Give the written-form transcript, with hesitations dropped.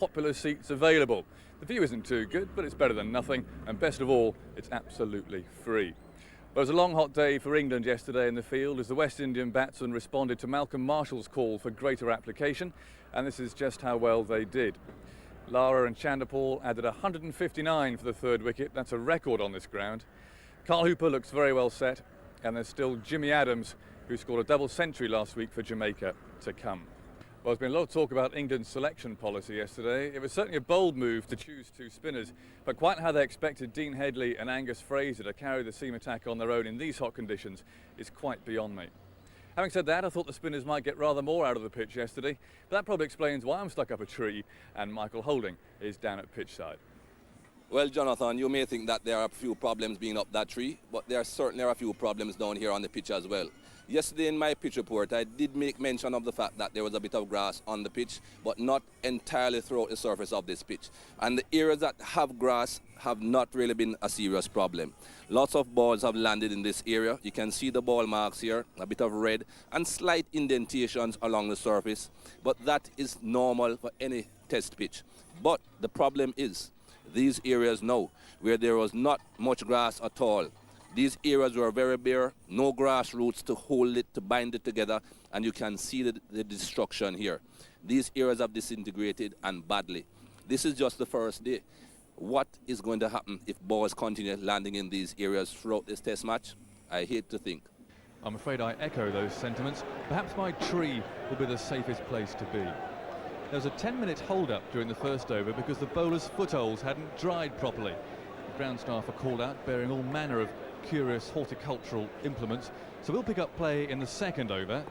popular seats available. The view isn't too good, but it's better than nothing, and best of all, it's absolutely free. But it was a long hot day for England yesterday in the field as the West Indian batsmen responded to Malcolm Marshall's call for greater application, and this is just how well they did. Lara and Chanderpaul added 159 for the third wicket. That's a record on this ground. Carl Hooper looks very well set, and there's still Jimmy Adams, who scored a double century last week for Jamaica, to come. Well, there's been a lot of talk about England's selection policy yesterday. It was certainly a bold move to choose two spinners, but quite how they expected Dean Headley and Angus Fraser to carry the seam attack on their own in these hot conditions is quite beyond me. Having said that, I thought the spinners might get rather more out of the pitch yesterday, but that probably explains why I'm stuck up a tree and Michael Holding is down at pitch side. Well, Jonathan, you may think that there are a few problems being up that tree, but there certainly are a few problems down here on the pitch as well. Yesterday in my pitch report, I did make mention of the fact that there was a bit of grass on the pitch, but not entirely throughout the surface of this pitch. And the areas that have grass have not really been a serious problem. Lots of balls have landed in this area. You can see the ball marks here, a bit of red, and slight indentations along the surface. But that is normal for any test pitch. But the problem is, these areas now, where there was not much grass at all, these areas were very bare, no grass roots to hold it, to bind it together, and you can see the destruction here. These areas have disintegrated and badly. This is just the first day. What is going to happen if balls continue landing in these areas throughout this test match? I hate to think. I'm afraid I echo those sentiments. Perhaps my tree will be the safest place to be. There was a 10-minute hold-up during the first over because the bowlers' footholds hadn't dried properly. The ground staff are called out bearing all manner of curious horticultural implements, so we'll pick up play in the second over.